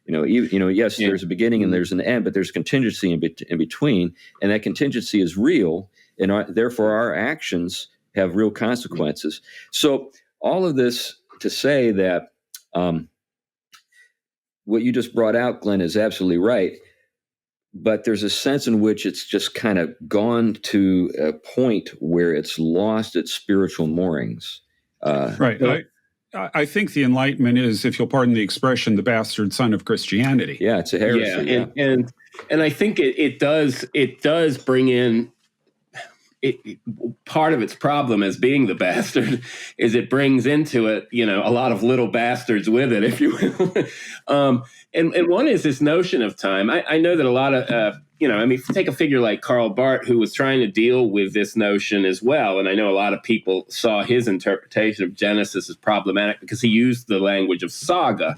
Yes, there's a beginning and there's an end, but there's contingency in between, and that contingency is real, and therefore our actions have real consequences. So all of this to say that what you just brought out, Glenn, is absolutely right. But there's a sense in which it's just kind of gone to a point where it's lost its spiritual moorings. Right. I think the Enlightenment is, if you'll pardon the expression, the bastard son of Christianity. Yeah, it's a heresy. Yeah, and I think it does bring in part of its problem as being the bastard is it brings into it, a lot of little bastards with it, if you will. And one is this notion of time. I know that a lot of, take a figure like Karl Barth, who was trying to deal with this notion as well. And I know a lot of people saw his interpretation of Genesis as problematic because he used the language of saga.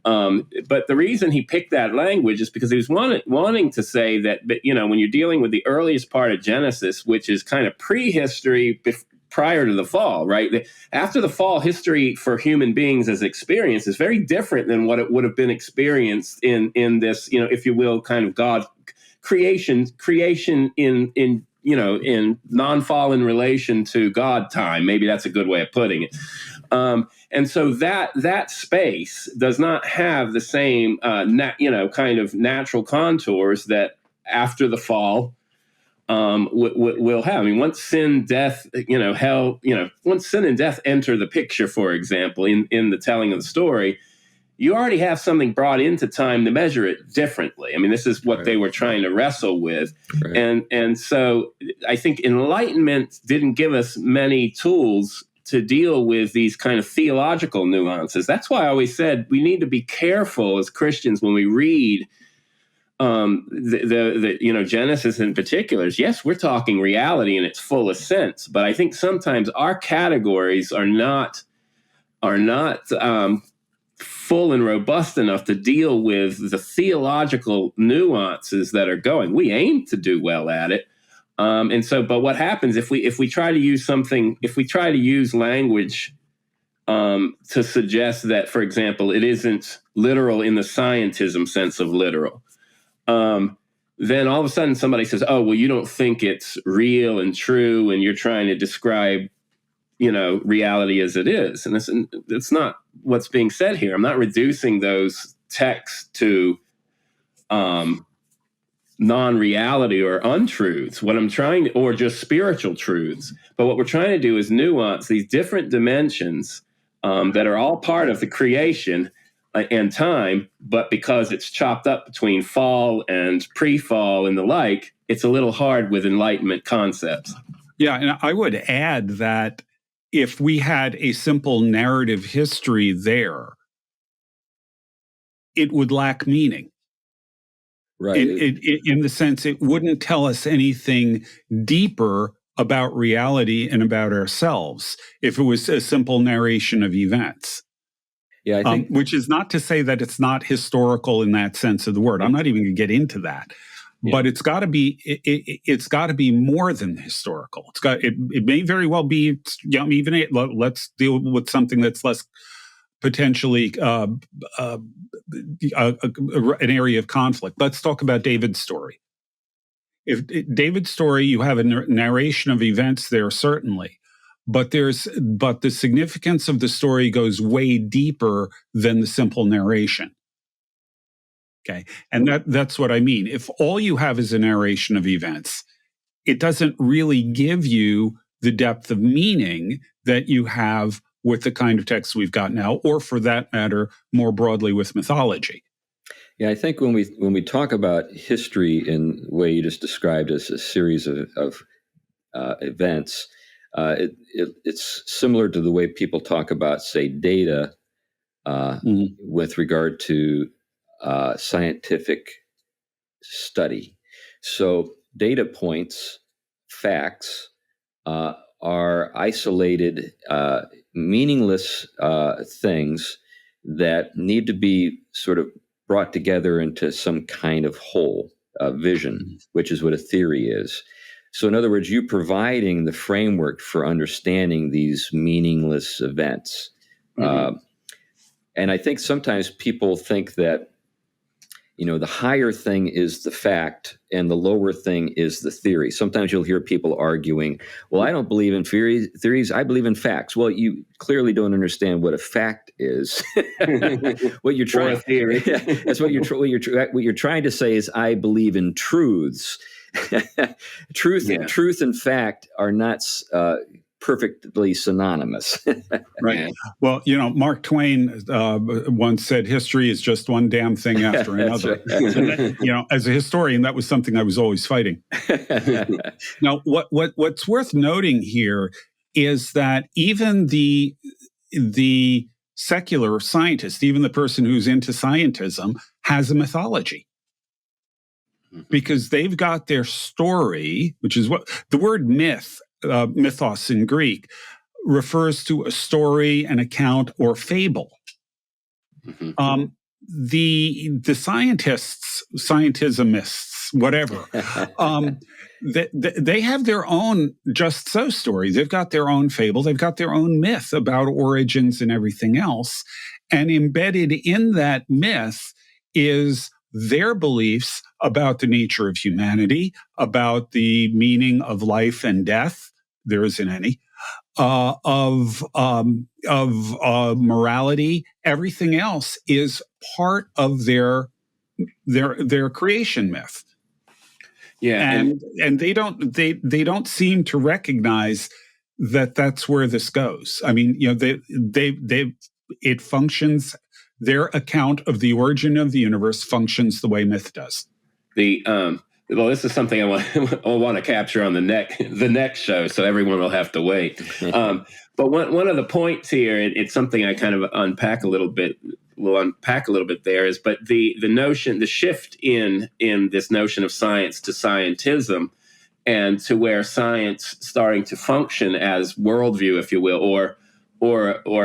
But the reason he picked that language is because he was wanting to say that, when you're dealing with the earliest part of Genesis, which is kind of prehistory prior to the fall, right? After the fall, history for human beings as experience is very different than what it would have been experienced in this, if you will, kind of God creation in non-fallen relation to God time. Maybe that's a good way of putting it. And so that space does not have the same, kind of natural contours that after the fall will have. I mean, once sin, death, hell, once sin and death enter the picture, for example, in the telling of the story, you already have something brought into time to measure it differently. I mean, this is what they were trying to wrestle with. Right. And so I think Enlightenment didn't give us many tools to deal with these kind of theological nuances. That's why I always said we need to be careful as Christians when we read the Genesis in particular. Yes, we're talking reality in its fullest sense, but I think sometimes our categories are not full and robust enough to deal with the theological nuances that are going. We aim to do well at it, And so, but what happens if we try to use language to suggest that, for example, it isn't literal in the scientism sense of literal, then all of a sudden somebody says, "Oh, well, you don't think it's real and true, and you're trying to describe, reality as it is." And it's not what's being said here. I'm not reducing those texts to non-reality or untruths. Or just spiritual truths. But what we're trying to do is nuance these different dimensions that are all part of the creation and time, but because it's chopped up between fall and pre-fall and the like, it's a little hard with Enlightenment concepts. Yeah, and I would add that if we had a simple narrative history there, it would lack meaning. Right. In the sense it wouldn't tell us anything deeper about reality and about ourselves if it was a simple narration of events. Yeah, I think, which is not to say that it's not historical in that sense of the word. I'm not even going to get into that. Yeah. But it's got to be. It's got to be more than historical. It may very well be. Let's deal with something that's less potentially an area of conflict. Let's talk about David's story. If David's story, you have a narration of events there, certainly, but the significance of the story goes way deeper than the simple narration. Okay, and that's what I mean. If all you have is a narration of events, it doesn't really give you the depth of meaning that you have with the kind of text we've got now, or for that matter, more broadly with mythology. Yeah, I think when we talk about history in the way you just described as a series of events, it's similar to the way people talk about, say, data with regard to scientific study. So data points, facts, are isolated, meaningless things that need to be sort of brought together into some kind of whole vision, which is what a theory is. So in other words, you providing the framework for understanding these meaningless events. And I think sometimes people think that, the higher thing is the fact and the lower thing is the theory. Sometimes you'll hear people arguing, well, I don't believe in theories, I believe in facts. Well, you clearly don't understand what a fact is. What you're trying, or a theory. That's what you're trying to say is I believe in truths. Truth and fact are not perfectly synonymous. Right. Well, Mark Twain once said history is just one damn thing after another. Right. So that, as a historian, that was something I was always fighting. Now, what's worth noting here is that even the secular scientist, even the person who's into scientism, has a mythology. Because they've got their story, which is what the word myth, mythos in Greek, refers to a story, an account, or fable. The scientists, scientismists, whatever, they have their own just so story. They've got their own fable. They've got their own myth about origins and everything else. And embedded in that myth is their beliefs about the nature of humanity, about the meaning of life and death. There isn't any. Of morality. Everything else is part of their creation myth. Yeah, and they don't seem to recognize that that's where this goes. I mean, it functions. Their account of the origin of the universe functions the way myth does. Well, this is something I want to capture on the next show, so everyone will have to wait. But one of the points here, it's something I kind of unpack a little bit. We'll unpack a little bit there is, but the notion, the shift in this notion of science to scientism, and to where science starting to function as worldview, if you will, or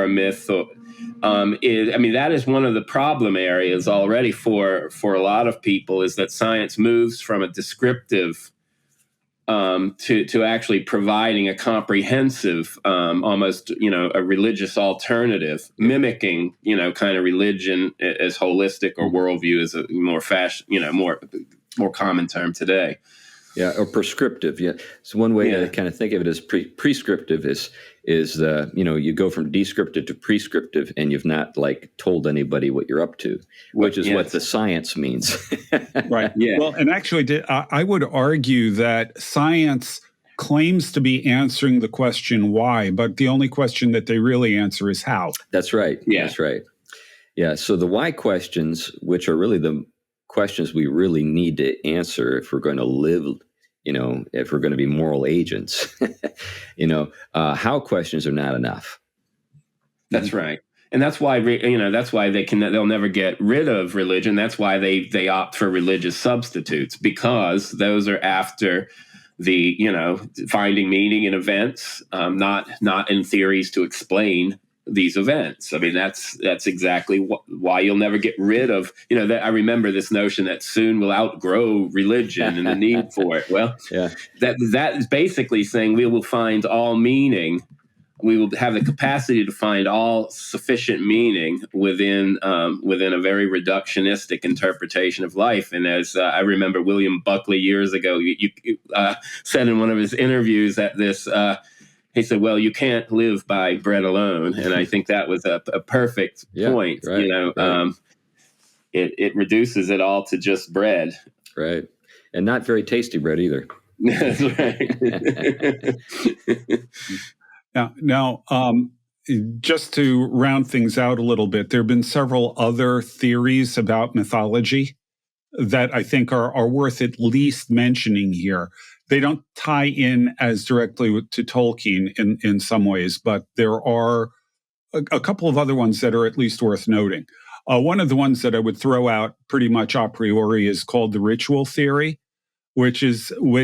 a myth. That is one of the problem areas already for a lot of people, is that science moves from a descriptive to actually providing a comprehensive, almost a religious alternative, mimicking kind of religion as holistic, or worldview as a more more common term today. Yeah, or prescriptive. Yeah, so one way to kind of think of it as prescriptive is you go from descriptive to prescriptive, and you've not told anybody what you're up to, which is what the science means. Right. Yeah. Well, and actually, I would argue that science claims to be answering the question why, but the only question that they really answer is how. That's right. Yeah. That's right. Yeah. So the why questions, which are really the questions we really need to answer if we're going to live, if we're going to be moral agents, how questions are not enough. That's right. And that's why, that's why they'll never get rid of religion. That's why they opt for religious substitutes, because those are after the, finding meaning in events, not in theories to explain these events. I mean, that's exactly why you'll never get rid of, I remember this notion that soon we'll outgrow religion and the need for it. Well, that is basically saying we will find all meaning. We will have the capacity to find all sufficient meaning within a very reductionistic interpretation of life. And as I remember William Buckley years ago, you said in one of his interviews that this, he said, well, you can't live by bread alone. And I think that was a perfect point. Right, right. It reduces it all to just bread. Right. And not very tasty bread either. That's right. Now, just to round things out a little bit, there have been several other theories about mythology that I think are worth at least mentioning here. They don't tie in as directly to Tolkien in some ways, but there are a couple of other ones that are at least worth noting. One of the ones that I would throw out pretty much a priori is called the ritual theory, which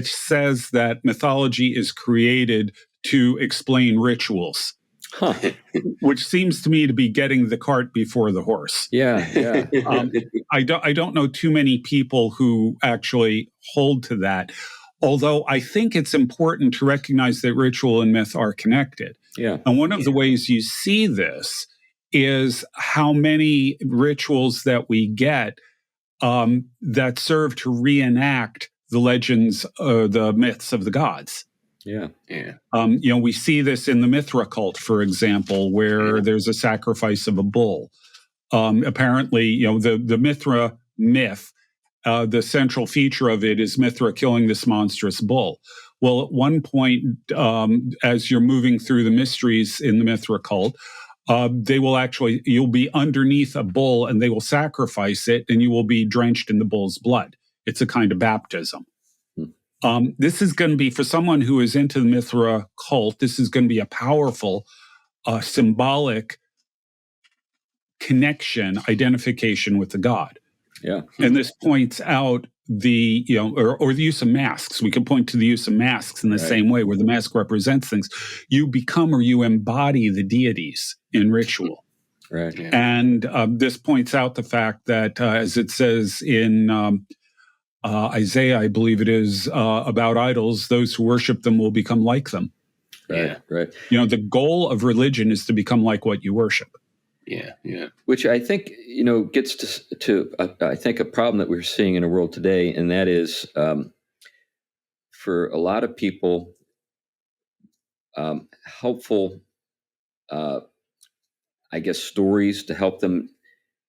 says that mythology is created to explain rituals, which seems to me to be getting the cart before the horse. Yeah. I don't know too many people who actually hold to that. Although I think it's important to recognize that ritual and myth are connected. Yeah. And one of the ways you see this is how many rituals that we get that serve to reenact the legends, the myths of the gods. Yeah. We see this in the Mithra cult, for example, where there's a sacrifice of a bull. Apparently, the Mithra myth, the central feature of it is Mithra killing this monstrous bull. Well, at one point, as you're moving through the mysteries in the Mithra cult, you'll be underneath a bull and they will sacrifice it and you will be drenched in the bull's blood. It's a kind of baptism. This is going to be, for someone who is into the Mithra cult, this is going to be a powerful, symbolic connection, identification with the god. Yeah. And this points out the use of masks. We could point to the use of masks in the same way, where the mask represents things. You become or you embody the deities in ritual. Right. Yeah. And this points out the fact that, as it says in Isaiah, I believe it is, about idols, those who worship them will become like them. Right. Right. The goal of religion is to become like what you worship. Yeah. Which I think, gets to I think a problem that we're seeing in the world today, and that is for a lot of people, helpful, stories to help them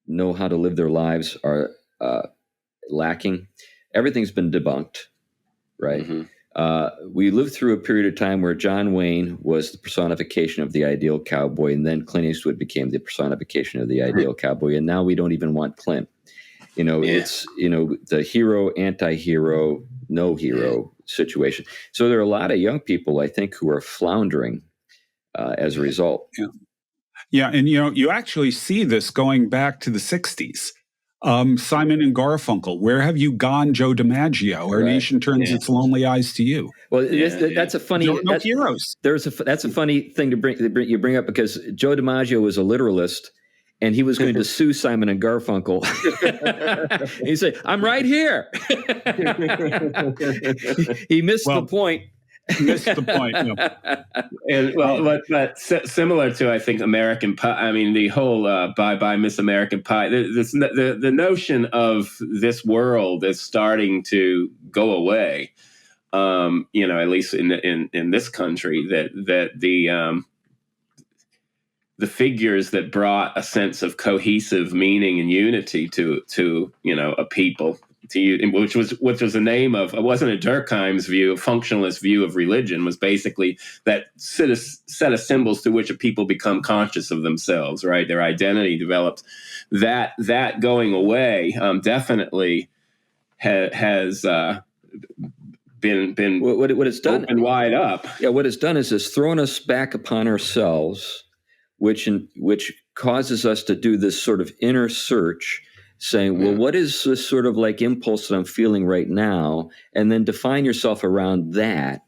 know how to live their lives are lacking. Everything's been debunked, right? Mm-hmm. We lived through a period of time where John Wayne was the personification of the ideal cowboy, and then Clint Eastwood became the personification of the ideal cowboy, and now we don't even want Clint. It's the hero, anti-hero, no hero situation. So there are a lot of young people, I think, who are floundering as a result. Yeah, and you actually see this going back to the 60s. Simon and Garfunkel, where have you gone, Joe DiMaggio? Our nation turns its lonely eyes to you. Well, that's a funny. No heroes. That's a funny thing to bring up, because Joe DiMaggio was a literalist, and he was going to sue Simon and Garfunkel. He said, "I'm right here." He missed the point. Missed the point. And but similar to, I think, American Pie. I mean, the whole "Bye Bye Miss American Pie." The notion of this world is starting to go away. At least in this country, that the figures that brought a sense of cohesive meaning and unity to a people, which was the name of, it wasn't a Durkheim's view, a functionalist view of religion, was basically that set of symbols through which a people become conscious of themselves, right? Their identity develops. That going away definitely has been what it's done open wide up. Yeah, what it's done is it's thrown us back upon ourselves, which causes us to do this sort of inner search, saying, well, what is this sort of like impulse that I'm feeling right now? And then define yourself around that.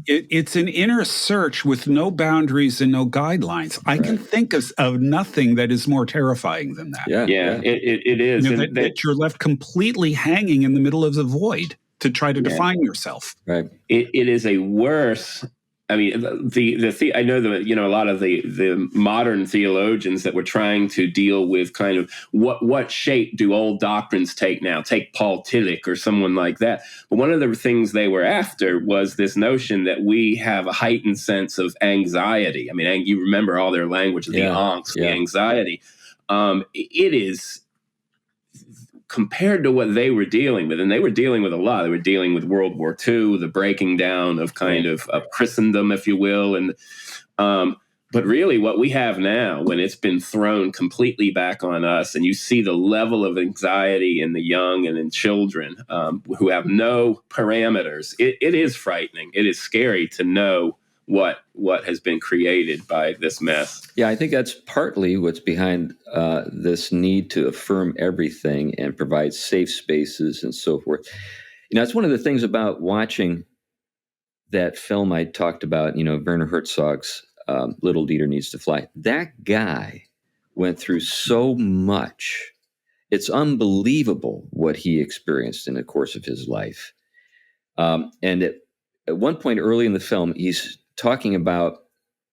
It's an inner search with no boundaries and no guidelines. I can think of nothing that is more terrifying than that. Yeah. It is. That you're left completely hanging in the middle of the void to try to define yourself. Right. It is a worse. I mean, I know that a lot of the modern theologians that were trying to deal with kind of what shape do old doctrines take now? Take Paul Tillich or someone like that. But one of the things they were after was this notion that we have a heightened sense of anxiety. I mean, you remember all their language, the angst, the anxiety. It is, compared to what they were dealing with, and they were dealing with a lot. They were dealing with World War II, the breaking down of kind of Christendom, if you will, and but really what we have now, when it's been thrown completely back on us, and you see the level of anxiety in the young and in children who have no parameters, it is frightening. It is scary to know what has been created by this mess. Yeah, I think that's partly what's behind this need to affirm everything and provide safe spaces and so forth. It's one of the things about watching that film I talked about, Werner Herzog's Little Dieter Needs to Fly. That guy went through so much. It's unbelievable what he experienced in the course of his life. And at one point early in the film, he's talking about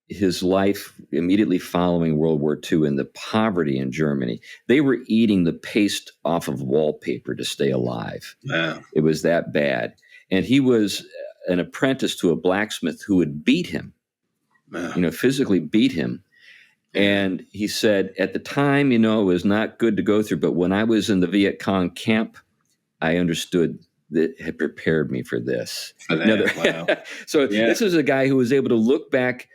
his life immediately following World War II and the poverty in Germany. They were eating the paste off of wallpaper to stay alive. Wow. It was that bad. And he was an apprentice to a blacksmith who would beat him, physically beat him. And he said, at the time, it was not good to go through, but when I was in the Viet Cong camp, I understood that had prepared me for this. Wow. So this is a guy who was able to look back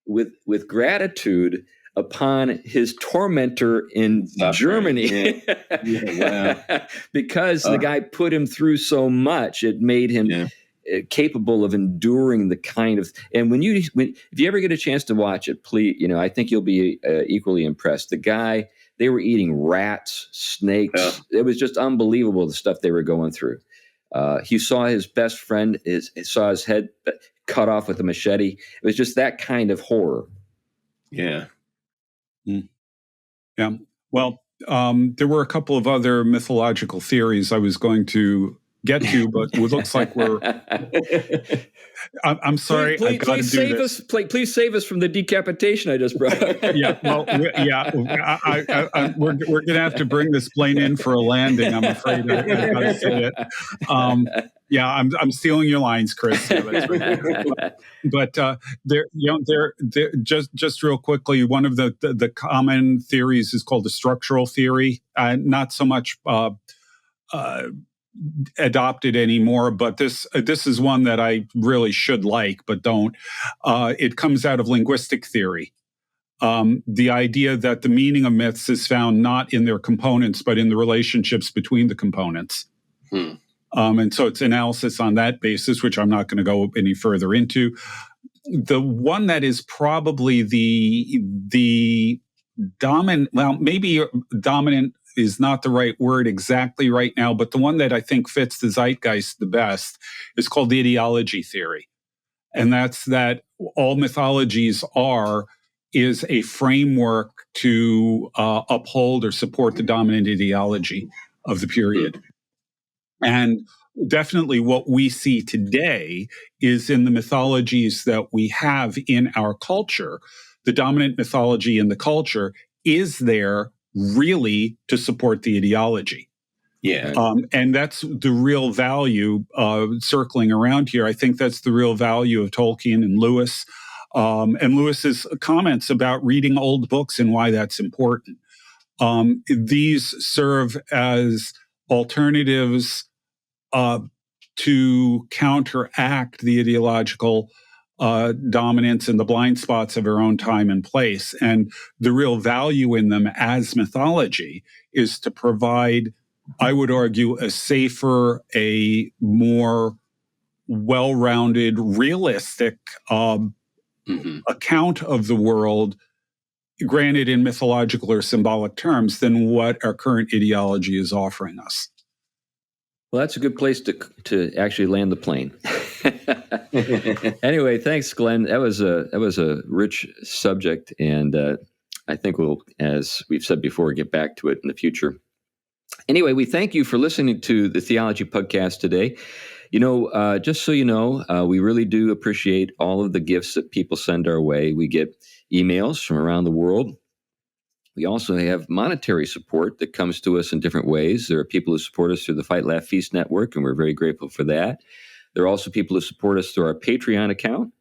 with gratitude upon his tormentor in Germany. Wow. Because the guy put him through so much, it made him capable of enduring the kind of, and if you ever get a chance to watch it, please, I think you'll be equally impressed. The guy, they were eating rats, snakes. It was just unbelievable, the stuff they were going through. He saw his best friend, saw his head cut off with a machete. It was just that kind of horror. Yeah. Yeah. Well, there were a couple of other mythological theories I was going to get to, but it looks like we're. I'm sorry. Please save us. Please save us from the decapitation I just brought up. Yeah. Well. We're going to have to bring this plane in for a landing. I'm afraid I got to say it. I'm stealing your lines, Chris. Yeah, that's right. But just real quickly, one of the common theories is called the structural theory. Not so much adopted anymore, but this is one that I really should like, but don't. It comes out of linguistic theory. The idea that the meaning of myths is found not in their components, but in the relationships between the components. And so it's analysis on that basis, which I'm not going to go any further into. The one that is probably the dominant, well, maybe dominant is not the right word exactly right now, but the one that I think fits the zeitgeist the best is called the ideology theory. And that's that all mythologies are is a framework to uphold or support the dominant ideology of the period. And definitely what we see today is in the mythologies that we have in our culture, the dominant mythology in the culture is there really to support the ideology. Yeah. And that's the real value circling around here. I think that's the real value of Tolkien and Lewis, and Lewis's comments about reading old books and why that's important. These serve as alternatives to counteract the ideological dominance and the blind spots of our own time and place. And the real value in them as mythology is to provide, I would argue, a safer, a more well-rounded, realistic account of the world, granted in mythological or symbolic terms, than what our current ideology is offering us. Well, that's a good place to actually land the plane. Anyway, thanks, Glenn. That was a rich subject, and I think we'll, as we've said before, get back to it in the future. Anyway, we thank you for listening to the Theology Pugcast today. Just so you know, we really do appreciate all of the gifts that people send our way. We get emails from around the world. We also have monetary support that comes to us in different ways. There are people who support us through the Fight, Laugh, Feast Network, and we're very grateful for that. There are also people who support us through our Patreon account.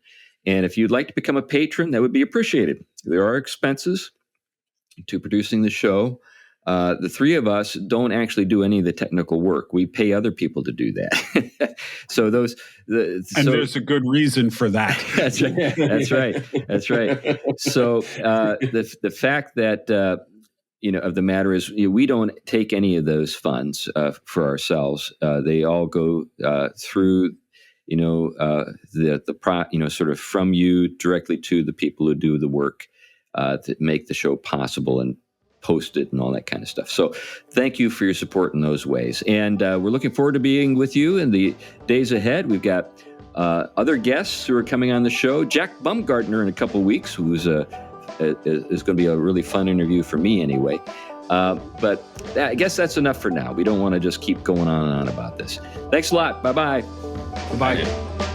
And if you'd like to become a patron, that would be appreciated. There are expenses to producing the show. The three of us don't actually do any of the technical work. We pay other people to do that. There's a good reason for that. That's right. So the fact that of the matter is, we don't take any of those funds for ourselves. They all go through sort of from you directly to the people who do the work to make the show possible and post it and all that kind of stuff. So thank you for your support in those ways. And we're looking forward to being with you in the days ahead. We've got other guests who are coming on the show. Jack Baumgartner in a couple of weeks, who's is going to be a really fun interview for me anyway. But I guess that's enough for now. We don't want to just keep going on and on about this. Thanks a lot. Bye-bye. Bye-bye.